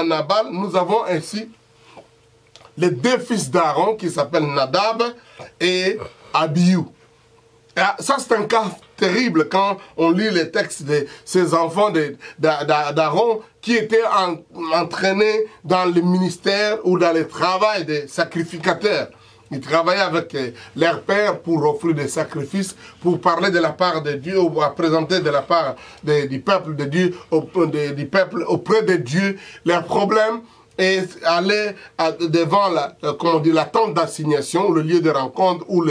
Nabal, nous avons ainsi les deux fils d'Aaron qui s'appellent Nadab et Abihu. Ça, c'est un cas terrible quand on lit les textes de ces enfants d'Aaron qui étaient entraînés dans le ministère ou dans le travail des sacrificateurs. Ils travaillaient avec leur père pour offrir des sacrifices, pour parler de la part de Dieu, ou à présenter de la part du peuple de Dieu, du peuple auprès de Dieu leurs problèmes, et aller devant la tente d'assignation, le lieu de rencontre, ou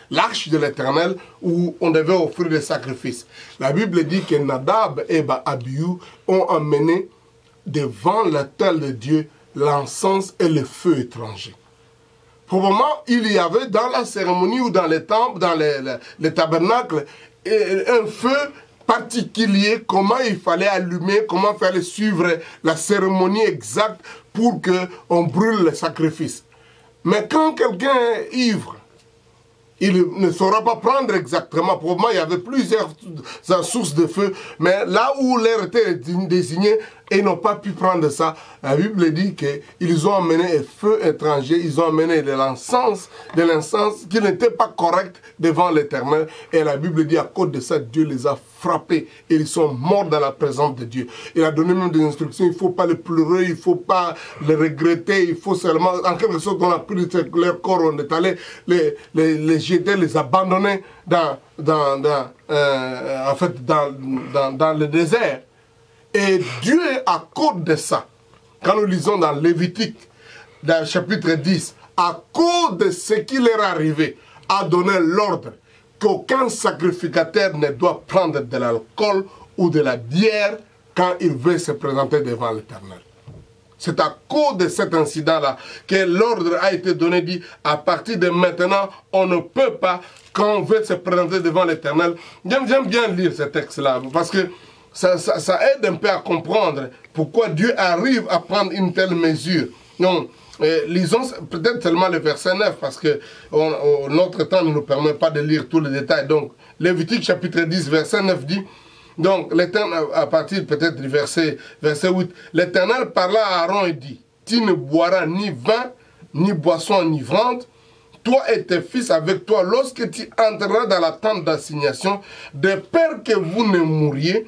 l'arche de l'Éternel, où on devait offrir des sacrifices. La Bible dit que Nadab et Abihu ont emmené devant l'autel de Dieu l'encens et le feu étranger. Probablement, il y avait dans la cérémonie ou dans les temples, dans les tabernacles, un feu particulier, comment il fallait allumer, comment il fallait suivre la cérémonie exacte pour qu'on brûle le sacrifice. Mais quand quelqu'un est ivre, il ne saura pas prendre exactement. Probablement, il y avait plusieurs sources de feu, mais là où l'air était désigné, ils n'ont pas pu prendre ça. La Bible dit qu'ils ont amené un feu étranger, ils ont amené de l'encens qui n'était pas correct devant l'Éternel. Et la Bible dit à cause de ça, Dieu les a frappés et ils sont morts dans la présence de Dieu. Il a donné même des instructions, il ne faut pas les pleurer, il ne faut pas les regretter, il faut seulement, en quelque sorte, on a pris leur corps, on est allé les jeter, les abandonner dans le désert. Et Dieu, à cause de ça, quand nous lisons dans Lévitique, dans le chapitre 10, à cause de ce qui leur est arrivé, a donné l'ordre qu'aucun sacrificateur ne doit prendre de l'alcool ou de la bière quand il veut se présenter devant l'Éternel. C'est à cause de cet incident-là que l'ordre a été donné, dit, à partir de maintenant, on ne peut pas, quand on veut se présenter devant l'Éternel. J'aime bien lire ce texte-là, parce que ça aide un peu à comprendre pourquoi Dieu arrive à prendre une telle mesure. Donc, lisons peut-être seulement le verset 9, parce que notre temps ne nous permet pas de lire tous les détails. Donc, Lévitique chapitre 10, verset 9 dit, donc, l'Éternel, à partir peut-être du verset 8, l'Éternel parla à Aaron et dit, tu ne boiras ni vin, ni boisson enivrante, toi et tes fils avec toi, lorsque tu entreras dans la tente d'assignation, de peur que vous ne mouriez,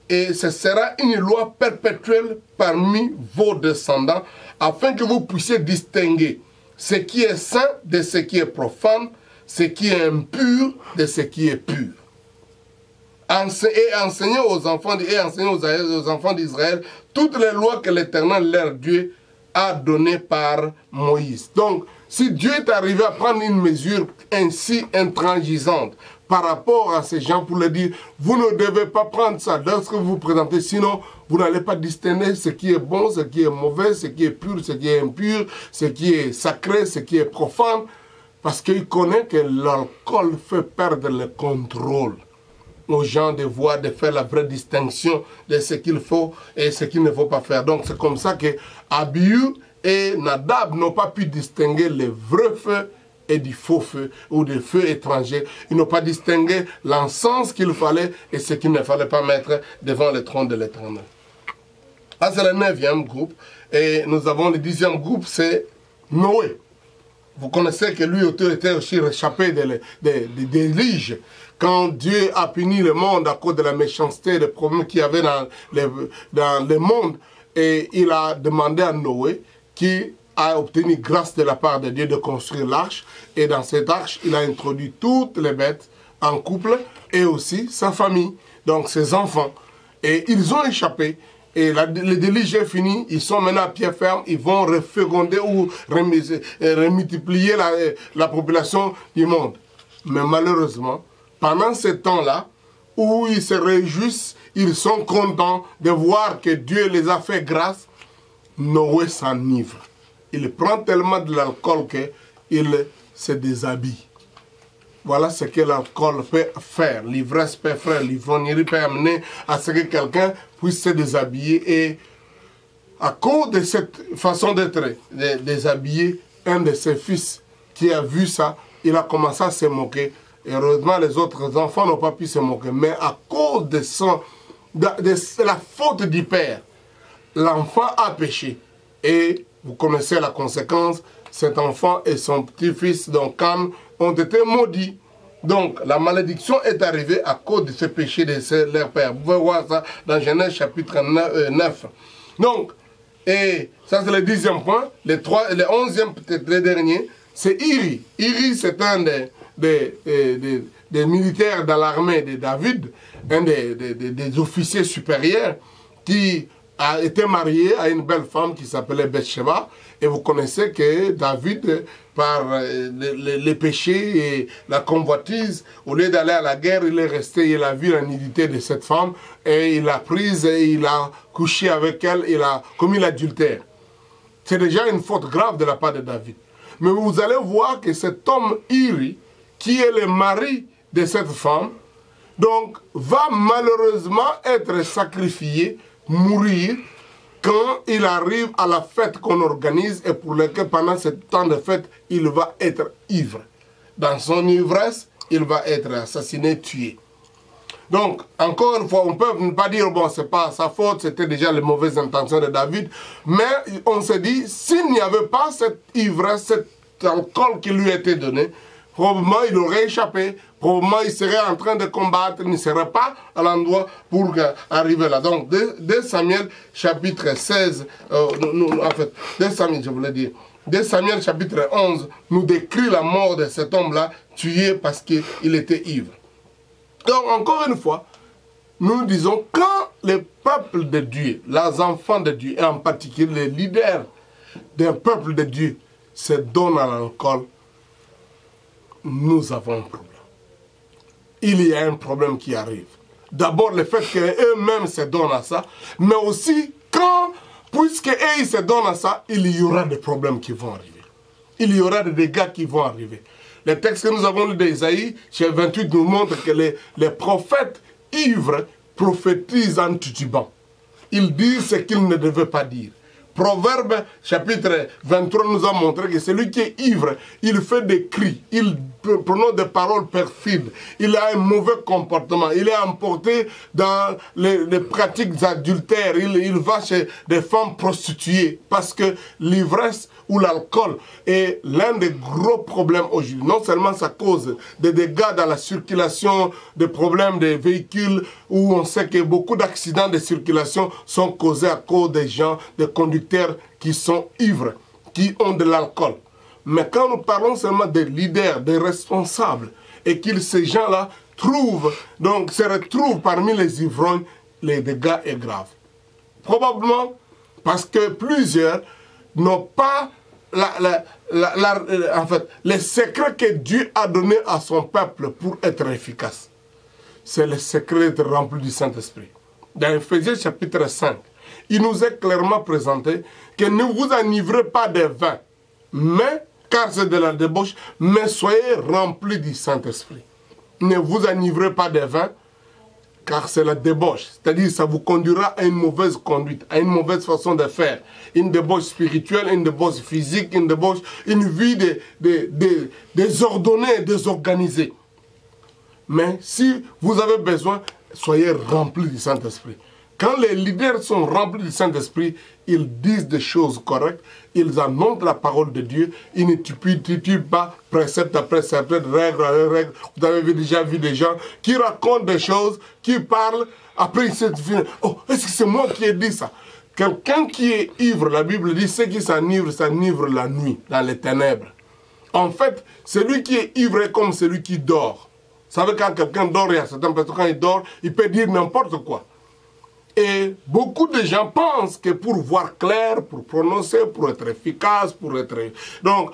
et ce sera une loi perpétuelle parmi vos descendants, afin que vous puissiez distinguer ce qui est saint de ce qui est profane, ce qui est impur de ce qui est pur. Et enseigner aux enfants d'Israël toutes les lois que l'Éternel, leur Dieu, a données par Moïse. Donc, si Dieu est arrivé à prendre une mesure ainsi intransigeante par rapport à ces gens pour leur dire, vous ne devez pas prendre ça lorsque vous vous présentez, sinon vous n'allez pas distinguer ce qui est bon, ce qui est mauvais, ce qui est pur, ce qui est impur, ce qui est sacré, ce qui est profane, parce qu'il connaît que l'alcool fait perdre le contrôle aux gens de voir, de faire la vraie distinction de ce qu'il faut et ce qu'il ne faut pas faire. Donc c'est comme ça que Abihu et Nadab n'ont pas pu distinguer le vrai feu et du faux feu ou des feux étrangers. Ils n'ont pas distingué l'encens qu'il fallait et ce qu'il ne fallait pas mettre devant le trône de l'Éternel. Ça, c'est le 9e groupe. Et nous avons le 10e groupe, c'est Noé. Vous connaissez que lui était aussi réchappé des déluges. Quand Dieu a puni le monde à cause de la méchanceté, des problèmes qu'il y avait dans le monde, et il a demandé à Noé, qui a obtenu grâce de la part de Dieu de construire l'arche, et dans cette arche, il a introduit toutes les bêtes en couple, et aussi sa famille, donc ses enfants. Et ils ont échappé, et le déluge est fini, ils sont maintenant à pied ferme, ils vont reféconder ou remultiplier la population du monde. Mais malheureusement, pendant ce temps-là, où ils se réjouissent, ils sont contents de voir que Dieu les a fait grâce, Noé s'enivre. Il prend tellement de l'alcool qu'il se déshabille. Voilà ce que l'alcool peut faire. L'ivresse peut faire, l'ivrognerie peut amener à ce que quelqu'un puisse se déshabiller. Et à cause de cette façon d'être déshabillé, un de ses fils qui a vu ça, il a commencé à se moquer. Et heureusement, les autres enfants n'ont pas pu se moquer. Mais à cause de la faute du père, l'enfant a péché. Et vous connaissez la conséquence, cet enfant et son petit-fils, donc Cam, ont été maudits. Donc, la malédiction est arrivée à cause de ce péché de leur père. Vous pouvez voir ça dans Genèse chapitre 9. Donc, et ça c'est le 10e point. Le 11e, peut-être le dernier, c'est Iri. Iri, c'est un des militaires dans l'armée de David, un des officiers supérieurs qui a été marié à une belle femme qui s'appelait Bathsheba. Et vous connaissez que David, par les péchés et la convoitise, au lieu d'aller à la guerre, il est resté, il a vu la nudité de cette femme, et il l'a prise, et il a couché avec elle, il a commis l'adultère. C'est déjà une faute grave de la part de David. Mais vous allez voir que cet homme Iri, qui est le mari de cette femme, donc va malheureusement être sacrifié, mourir, quand il arrive à la fête qu'on organise et pour laquelle pendant ce temps de fête, il va être ivre. Dans son ivresse, il va être assassiné, tué. Donc, encore une fois, on ne peut pas dire, bon, c'est pas sa faute, c'était déjà les mauvaises intentions de David, mais on se dit, s'il n'y avait pas cette ivresse, cet alcool qui lui était donné, probablement il aurait échappé, probablement il serait en train de combattre, il ne serait pas à l'endroit pour arriver là. Donc, 2 Samuel chapitre 16, en fait, 2 Samuel, je voulais dire, 2 Samuel chapitre 11 nous décrit la mort de cet homme-là, tué parce qu'il était ivre. Donc, encore une fois, nous disons, quand le peuple de Dieu, les enfants de Dieu, et en particulier les leaders d'un peuple de Dieu, se donnent à l'alcool, nous avons un problème. Il y a un problème qui arrive. D'abord, le fait qu'eux-mêmes se donnent à ça, mais aussi, puisqu'eux ils se donnent à ça, il y aura des problèmes qui vont arriver. Il y aura des dégâts qui vont arriver. Le texte que nous avons lu d'Ésaïe, chez 28, nous montre que les prophètes ivres prophétisent en titubant. Ils disent ce qu'ils ne devaient pas dire. Proverbe chapitre 23 nous a montré que celui qui est ivre, il fait des cris, il prononce des paroles perfides, il a un mauvais comportement, il est emporté dans les pratiques adultères, il va chez des femmes prostituées parce que l'ivresse ou l'alcool est l'un des gros problèmes aujourd'hui. Non seulement ça cause des dégâts dans la circulation, des problèmes des véhicules, où on sait que beaucoup d'accidents de circulation sont causés à cause des gens, des conducteurs qui sont ivres, qui ont de l'alcool. Mais quand nous parlons seulement des leaders, des responsables, et que ces gens-là se retrouvent parmi les ivrognes, les dégâts sont graves. Probablement parce que plusieurs n'ont pas en fait, les secrets que Dieu a donnés à son peuple pour être efficace. C'est le secret d'être rempli du Saint-Esprit. Dans Ephésiens chapitre 5, il nous est clairement présenté que ne vous enivrez pas de vin, car c'est de la débauche, mais soyez remplis du Saint-Esprit. Ne vous enivrez pas de vin, car c'est la débauche. C'est-à-dire que ça vous conduira à une mauvaise conduite, à une mauvaise façon de faire. Une débauche spirituelle, une débauche physique, une vie désordonnée, désorganisée. Mais si vous avez besoin, soyez remplis du Saint-Esprit. Quand les leaders sont remplis du Saint-Esprit, ils disent des choses correctes, ils annoncent la parole de Dieu, ils ne tuent pas précepte après précepte, règle après règle. Vous avez déjà vu des gens qui racontent des choses, qui parlent, après ils se disent, oh, est-ce que c'est moi qui ai dit ça? Quelqu'un qui est ivre, la Bible dit, ceux qui s'enivrent la nuit, dans les ténèbres. En fait, celui qui est ivre est comme celui qui dort. Vous savez, quand quelqu'un dort, il y a certaines personnes, quand il dort, il peut dire n'importe quoi. Et beaucoup de gens pensent que pour voir clair, pour prononcer, pour être efficace, pour être... Donc,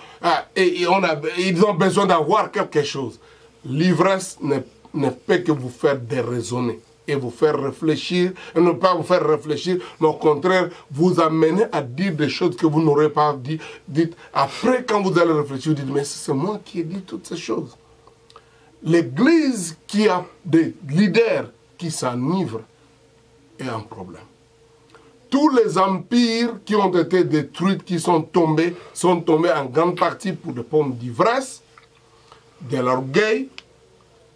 ils ont besoin d'avoir quelque chose. L'ivresse ne peut que vous faire déraisonner et vous faire réfléchir, et ne pas vous faire réfléchir, mais au contraire, vous amener à dire des choses que vous n'aurez pas dites. Après, quand vous allez réfléchir, vous dites, mais c'est moi qui ai dit toutes ces choses. L'Église qui a des leaders qui s'enivrent est un problème. Tous les empires qui ont été détruits, qui sont tombés en grande partie pour des pommes d'ivresse, de l'orgueil,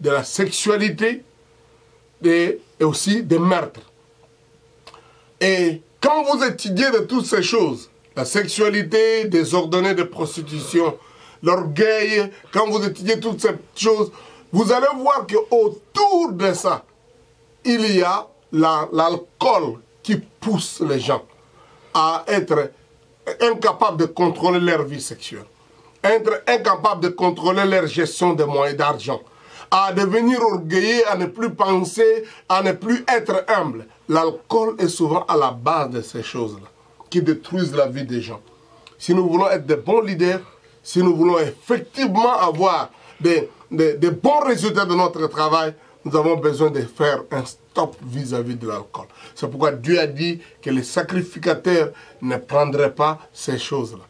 de la sexualité et aussi des meurtres. Et quand vous étudiez de toutes ces choses, la sexualité désordonnée de prostitution, l'orgueil, quand vous étudiez toutes ces choses, vous allez voir qu'autour de ça, il y a l'alcool qui pousse les gens à être incapables de contrôler leur vie sexuelle, être incapables de contrôler leur gestion de moyens d'argent, à devenir orgueilleux, à ne plus penser, à ne plus être humble. L'alcool est souvent à la base de ces choses-là, qui détruisent la vie des gens. Si nous voulons être de bons leaders, si nous voulons effectivement avoir des bons résultats de notre travail, nous avons besoin de faire un stop vis-à-vis de l'alcool. C'est pourquoi Dieu a dit que les sacrificateurs ne prendraient pas ces choses-là.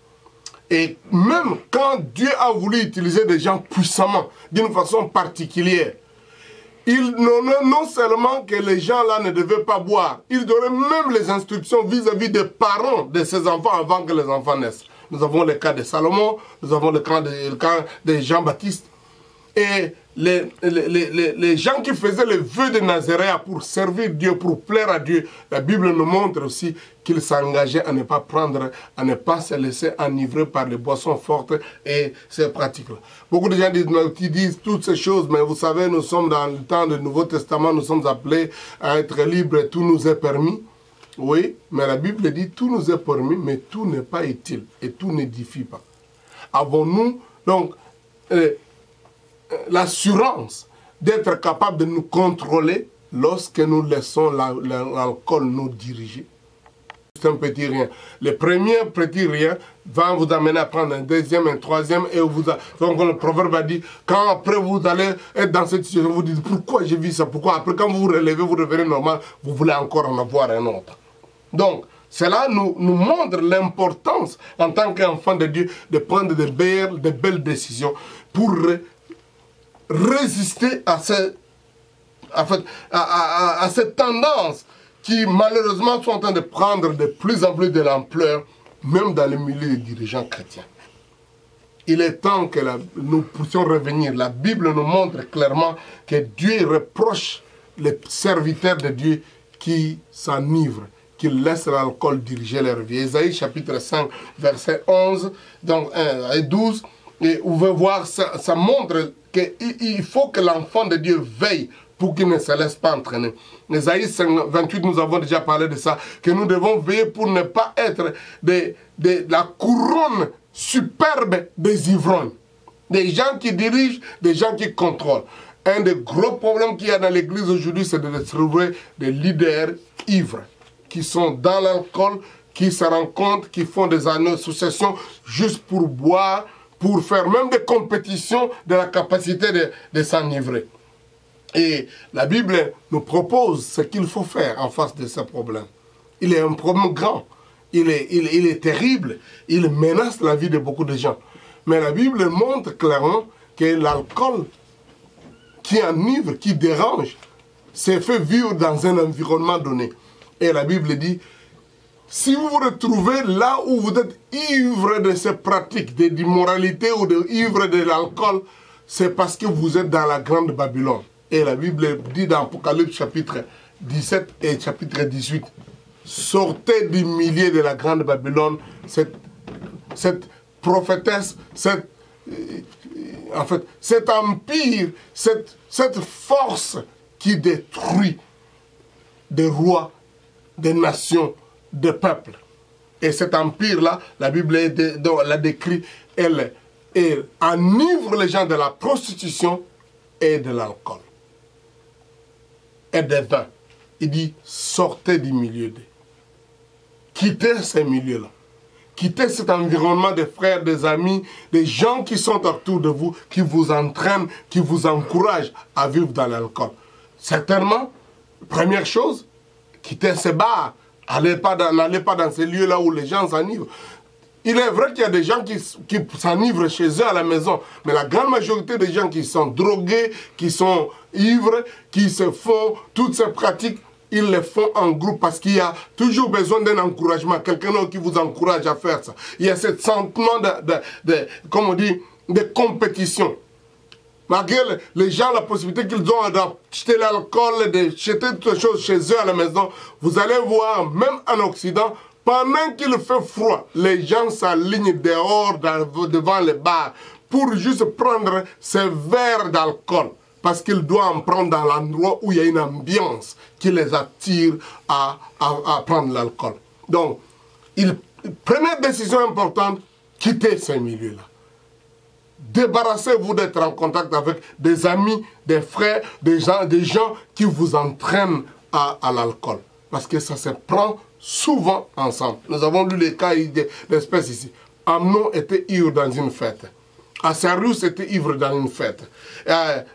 Et même quand Dieu a voulu utiliser des gens puissamment, d'une façon particulière, non seulement que les gens là ne devaient pas boire, il donnait même les instructions vis-à-vis des parents de ces enfants avant que les enfants naissent. Nous avons le cas de Salomon, nous avons le cas de Jean-Baptiste. Et les gens qui faisaient le vœu de Nazaréa pour servir Dieu, pour plaire à Dieu, la Bible nous montre aussi qu'ils s'engageaient à ne pas prendre, à ne pas se laisser enivrer par les boissons fortes et ces pratiques-là. Beaucoup de gens disent toutes ces choses, mais vous savez, nous sommes dans le temps du Nouveau Testament, nous sommes appelés à être libres et tout nous est permis. Oui, mais la Bible dit tout nous est permis, mais tout n'est pas utile et tout n'édifie pas. Avons-nous donc l'assurance d'être capable de nous contrôler lorsque nous laissons l'alcool nous diriger? C'est un petit rien. Le premier petit rien va vous amener à prendre un deuxième, un troisième, et donc le proverbe a dit, quand après vous allez être dans cette situation, vous dites pourquoi j'ai vu ça, pourquoi après quand vous vous relevez, vous devenez normal, vous voulez encore en avoir un autre. Donc, cela nous montre l'importance en tant qu'enfant de Dieu de prendre de belles décisions pour résister à cette tendance qui malheureusement sont en train de prendre de plus en plus de l'ampleur, même dans le milieu des dirigeants chrétiens. Il est temps que nous puissions revenir. La Bible nous montre clairement que Dieu reproche les serviteurs de Dieu qui s'enivrent, qui laissent l'alcool diriger leur vie. Ésaïe chapitre 5, verset 11 donc, et 12, et vous pouvez voir, ça montre qu'il faut que l'enfant de Dieu veille pour qu'il ne se laisse pas entraîner. Ésaïe 28, nous avons déjà parlé de ça, que nous devons veiller pour ne pas être la couronne superbe des ivrognes. Des gens qui dirigent, des gens qui contrôlent. Un des gros problèmes qu'il y a dans l'église aujourd'hui, c'est de trouver des leaders ivres, qui sont dans l'alcool, qui se rencontrent, qui font des associations juste pour boire, pour faire même des compétitions de la capacité de s'enivrer. Et la Bible nous propose ce qu'il faut faire en face de ce problème. Il est un problème grand, il est terrible, il menace la vie de beaucoup de gens. Mais la Bible montre clairement que l'alcool qui enivre, qui dérange, s'est fait vivre dans un environnement donné. Et la Bible dit, si vous vous retrouvez là où vous êtes ivre de ces pratiques, d'immoralité ou ivre de l'alcool, c'est parce que vous êtes dans la grande Babylone. Et la Bible dit dans Apocalypse chapitre 17 et chapitre 18, sortez du milieu de la grande Babylone, cette prophétesse, cet empire, cette force qui détruit des rois, des nations, des peuples. Et cet empire-là, la Bible l'a décrit, elle enivre les gens de la prostitution et de l'alcool. Et des vins. Il dit, sortez du milieu d'eux. Quittez ces milieux-là. Quittez cet environnement des frères, des amis, des gens qui sont autour de vous, qui vous entraînent, qui vous encouragent à vivre dans l'alcool. Certainement, première chose, quittez ces bars. N'allez pas dans ces lieux-là où les gens s'enivrent. Il est vrai qu'il y a des gens qui s'enivrent chez eux à la maison, mais la grande majorité des gens qui sont drogués, qui sont ivres, qui se font toutes ces pratiques, ils les font en groupe parce qu'il y a toujours besoin d'un encouragement, quelqu'un qui vous encourage à faire ça. Il y a ce sentiment comme on dit, de compétition. malgré les gens, la possibilité qu'ils ont d'acheter l'alcool, d'acheter toutes les choses chez eux à la maison, vous allez voir, même en Occident, pendant qu'il fait froid, les gens s'alignent dehors devant les bars pour juste prendre ces verres d'alcool. Parce qu'ils doivent en prendre dans l'endroit où il y a une ambiance qui les attire à prendre l'alcool. Donc, première décision importante, quittez ces milieux-là. Débarrassez-vous d'être en contact avec des amis, des frères, des gens qui vous entraînent à l'alcool. Parce que ça se prend souvent ensemble. Nous avons lu les cas d'espèces ici. Amnon était ivre dans une fête. Assarius était ivre dans une fête.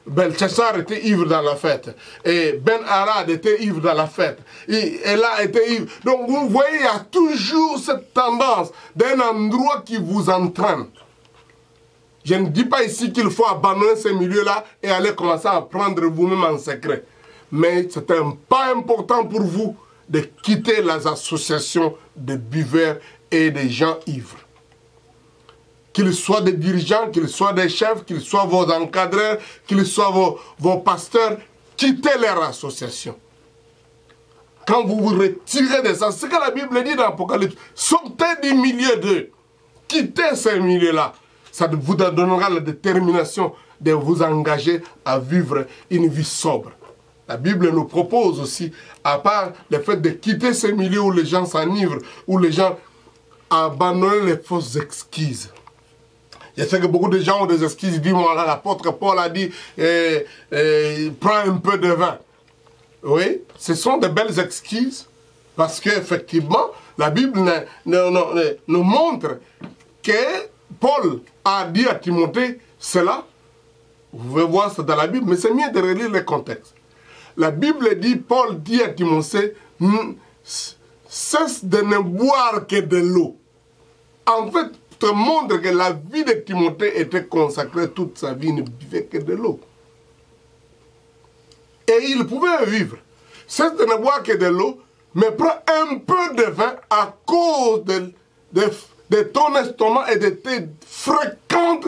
Belchassar était ivre dans la fête. Et Ben Arad était ivre dans la fête. Et Ella était ivre. Donc vous voyez, il y a toujours cette tendance d'un endroit qui vous entraîne. Je ne dis pas ici qu'il faut abandonner ces milieux-là et aller commencer à apprendre vous-même en secret. Mais c'est un pas important pour vous de quitter les associations de buveurs et de gens ivres. Qu'ils soient des dirigeants, qu'ils soient des chefs, qu'ils soient vos encadreurs, qu'ils soient vos pasteurs, quittez leur association. Quand vous vous retirez de ça, c'est ce que la Bible dit dans l'Apocalypse, sortez du milieu d'eux, quittez ces milieux-là. Ça vous donnera la détermination de vous engager à vivre une vie sobre. La Bible nous propose aussi, à part le fait de quitter ces milieux où les gens s'enivrent, où les gens abandonnent les fausses excuses. Je sais que beaucoup de gens ont des excuses. Ils disent, moi, l'apôtre Paul a dit, prends un peu de vin. Oui, ce sont de belles excuses. Parce qu'effectivement, la Bible nous montre que Paul a dit à Timothée cela. Vous pouvez voir ça dans la Bible, mais c'est mieux de relire le contexte. La Bible dit, Paul dit à Timothée, cesse de ne boire que de l'eau. En fait, te montre que la vie de Timothée était consacrée toute sa vie, il ne buvait que de l'eau. Et il pouvait vivre. Cesse de ne boire que de l'eau, mais prends un peu de vin à cause de ton estomac et de tes fréquentes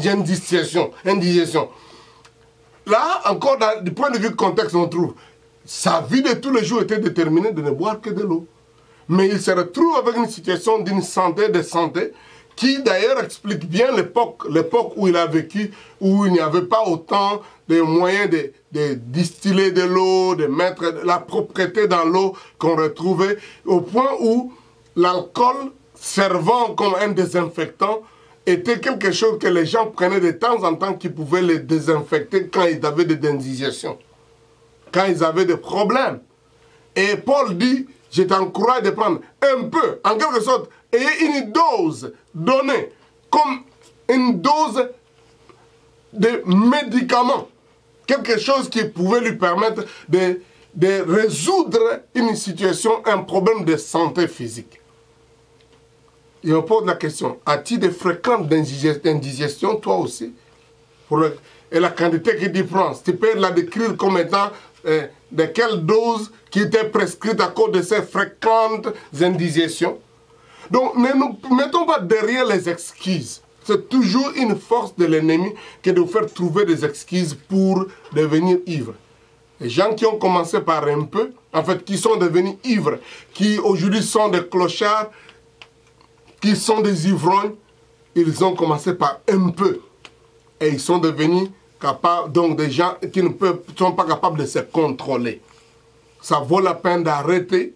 indigestions. Là, encore, du point de vue contexte, on trouve sa vie de tous les jours était déterminée de ne boire que de l'eau. Mais il se retrouve avec une situation d'une santé, qui d'ailleurs explique bien l'époque où il a vécu, où il n'y avait pas autant de moyens de distiller de l'eau, de mettre la propreté dans l'eau qu'on retrouvait, au point où l'alcool servant comme un désinfectant était quelque chose que les gens prenaient de temps en temps qui pouvait les désinfecter quand ils avaient des indigestions, quand ils avaient des problèmes. Et Paul dit, je t'encourage de prendre un peu, en quelque sorte, ayez une dose donnée, comme une dose de médicaments, quelque chose qui pouvait lui permettre de résoudre une situation, un problème de santé physique. Et on pose la question, as-tu des fréquentes indigestions, toi aussi? Et la quantité qu'il dit prends, tu peux la décrire comme étant de quelle dose qui était prescrite à cause de ces fréquentes indigestions. Donc ne nous mettons pas derrière les excuses. C'est toujours une force de l'ennemi que de vous faire trouver des excuses pour devenir ivre. Les gens qui ont commencé par un peu, en fait, qui sont devenus ivres, qui aujourd'hui sont des clochards, qui sont des ivrognes, ils ont commencé par un peu. Et ils sont devenus capables, donc des gens qui ne sont pas capables de se contrôler. Ça vaut la peine d'arrêter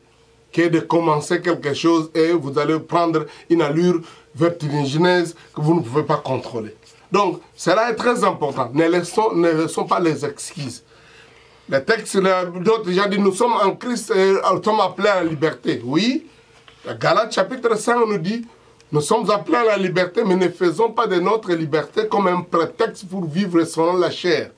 que de commencer quelque chose et vous allez prendre une allure vertigineuse que vous ne pouvez pas contrôler. Donc, cela est très important. Ne laissons pas les excuses. Le texte d'autres déjà dit, nous sommes en Christ et nous sommes appelés à la liberté. Oui, Galates chapitre 5 nous dit, nous sommes appelés à la liberté, mais ne faisons pas de notre liberté comme un prétexte pour vivre selon la chair.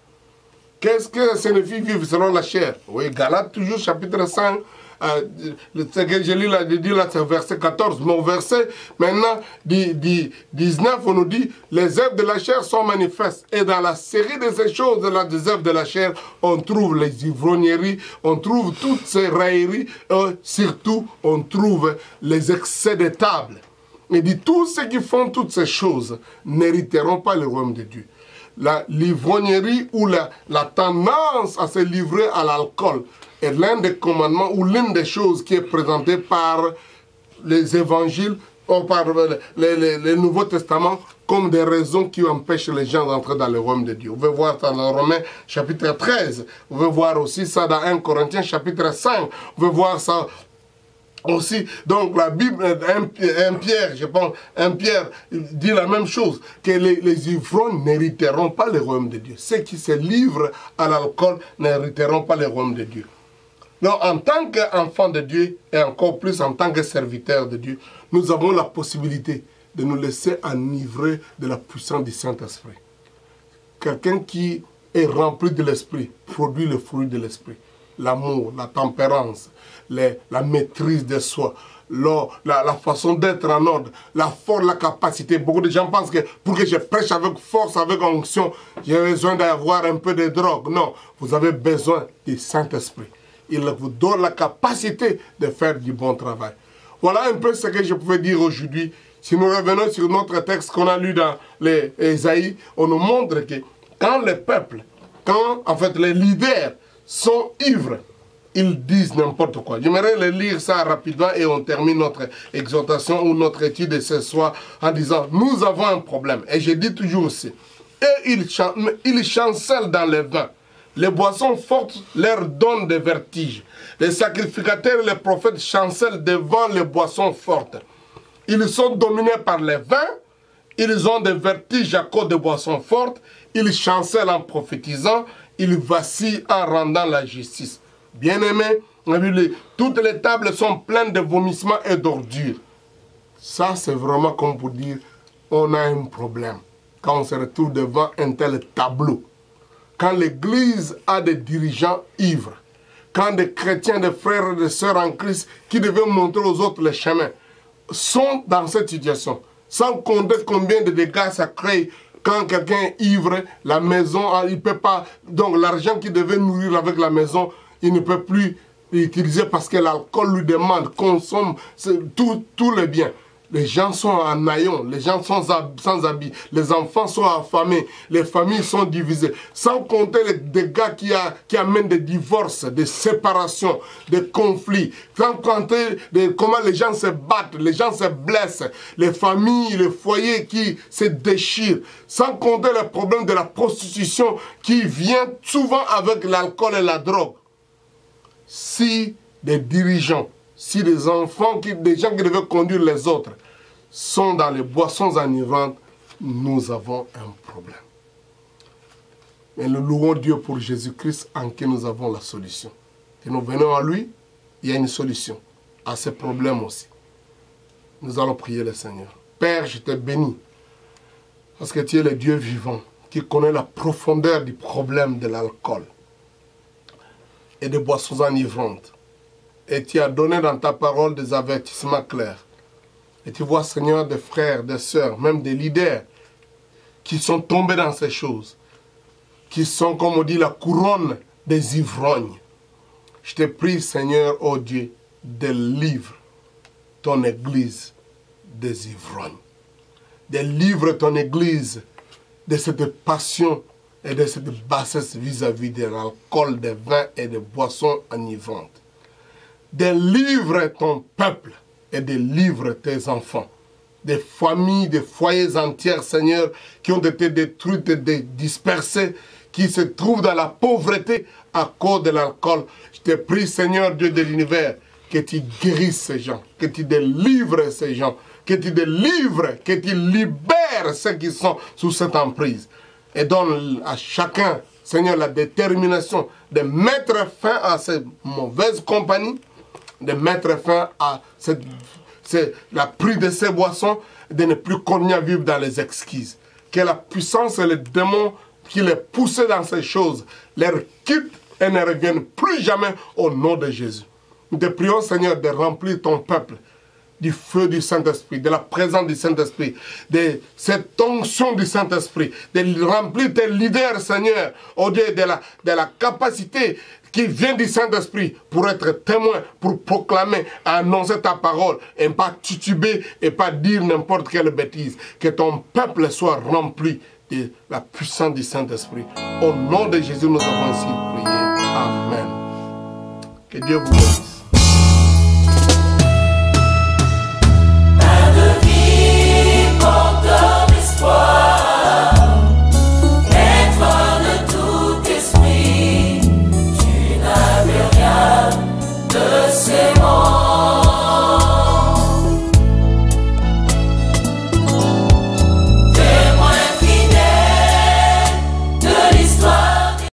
Qu'est-ce que signifie vivre selon la chair? Oui, Galates toujours chapitre 5, ce que je lis là, c'est verset 14. Mais au verset maintenant 19, on nous dit, les œuvres de la chair sont manifestes. Et dans la série de ces choses, des œuvres de la chair, on trouve les ivrogneries, on trouve toutes ces railleries, surtout on trouve les excès de table. Il dit, tous ceux qui font toutes ces choses n'hériteront pas le royaume de Dieu. l'ivrognerie ou la tendance à se livrer à l'alcool est l'un des commandements ou l'une des choses qui est présentée par les évangiles ou par les Nouveaux Testaments comme des raisons qui empêchent les gens d'entrer dans le royaume de Dieu. Vous pouvez voir ça dans Romains chapitre 13. Vous pouvez voir aussi ça dans 1 Corinthiens chapitre 5. Vous pouvez voir ça aussi. Donc la Bible, 1 Pierre, je pense, 1 Pierre dit la même chose, que les ivrognes n'hériteront pas le royaume de Dieu. Ceux qui se livrent à l'alcool n'hériteront pas le royaume de Dieu. Donc en tant qu'enfant de Dieu, et encore plus en tant que serviteur de Dieu, nous avons la possibilité de nous laisser enivrer de la puissance du Saint-Esprit. Quelqu'un qui est rempli de l'Esprit produit le fruit de l'Esprit. L'amour, la tempérance, la maîtrise de soi, la façon d'être en ordre, la force, la capacité. Beaucoup de gens pensent que pour que je prêche avec force, avec onction, j'ai besoin d'avoir un peu de drogue. Non, vous avez besoin du Saint-Esprit. Il vous donne la capacité de faire du bon travail. Voilà un peu ce que je pouvais dire aujourd'hui. Si nous revenons sur notre texte qu'on a lu dans les Ésaïe, on nous montre que quand le peuple, quand en fait les leaders sont ivres, ils disent n'importe quoi. J'aimerais le lire ça rapidement et on termine notre exhortation ou notre étude de ce soir en disant nous avons un problème. Et je dis toujours aussi, et ils chancellent dans le vin. Les boissons fortes leur donnent des vertiges. Les sacrificateurs et les prophètes chancellent devant les boissons fortes. Ils sont dominés par les vins, ils ont des vertiges à cause des boissons fortes, ils chancellent en prophétisant, ils vacillent en rendant la justice. Bien-aimés, toutes les tables sont pleines de vomissements et d'ordures. Ça, c'est vraiment comme pour dire, on a un problème. Quand on se retrouve devant un tel tableau, quand l'Église a des dirigeants ivres, quand des chrétiens, des frères et des sœurs en Christ qui devaient montrer aux autres le chemin, sont dans cette situation, sans compter combien de dégâts ça crée quand quelqu'un est ivre, la maison, il peut pas, donc l'argent qu'il devait nourrir avec la maison, il ne peut plus l'utiliser parce que l'alcool lui demande, consomme tout le bien. Les gens sont en haillons, les gens sont sans habits, les enfants sont affamés, les familles sont divisées. Sans compter les dégâts qui amènent des divorces, des séparations, des conflits. Sans compter comment les gens se battent, les gens se blessent, les familles, les foyers qui se déchirent. Sans compter le problème de la prostitution qui vient souvent avec l'alcool et la drogue. Si des dirigeants, si des enfants, des gens qui devaient conduire les autres, sont dans les boissons enivrantes, nous avons un problème. Mais nous louons Dieu pour Jésus-Christ en qui nous avons la solution. Et nous venons à lui, il y a une solution à ce problème aussi. Nous allons prier le Seigneur. Père, je te bénis parce que tu es le Dieu vivant qui connaît la profondeur du problème de l'alcool et des boissons enivrantes. Et tu as donné dans ta parole des avertissements clairs. Et tu vois, Seigneur, des frères, des sœurs, même des leaders qui sont tombés dans ces choses, qui sont, comme on dit, la couronne des ivrognes. Je te prie, Seigneur, oh Dieu, délivre ton Église des ivrognes. Délivre ton Église de cette passion et de cette bassesse vis-à-vis de l'alcool, des vins et des boissons enivrantes. Délivre ton peuple et délivre tes enfants. Des familles, des foyers entiers, Seigneur, qui ont été détruites et dispersées, qui se trouvent dans la pauvreté à cause de l'alcool. Je te prie, Seigneur Dieu de l'univers, que tu guérisses ces gens, que tu délivres ces gens, que tu délivres, que tu libères ceux qui sont sous cette emprise. Et donne à chacun, Seigneur, la détermination de mettre fin à cette mauvaise compagnie, de mettre fin à la prise de ces boissons, de ne plus continuer à vivre dans les exquises. Que la puissance et les démons qui les poussent dans ces choses les quittent et ne reviennent plus jamais au nom de Jésus. Nous te prions, Seigneur, de remplir ton peuple du feu du Saint-Esprit, de la présence du Saint-Esprit, de cette onction du Saint-Esprit, de remplir tes leaders, Seigneur, au Dieu, de la capacité qui vient du Saint-Esprit pour être témoin, pour proclamer, annoncer ta parole et pas tituber et pas dire n'importe quelle bêtise. Que ton peuple soit rempli de la puissance du Saint-Esprit. Au nom de Jésus, nous avons ainsi prié. Amen. Que Dieu vous bénisse.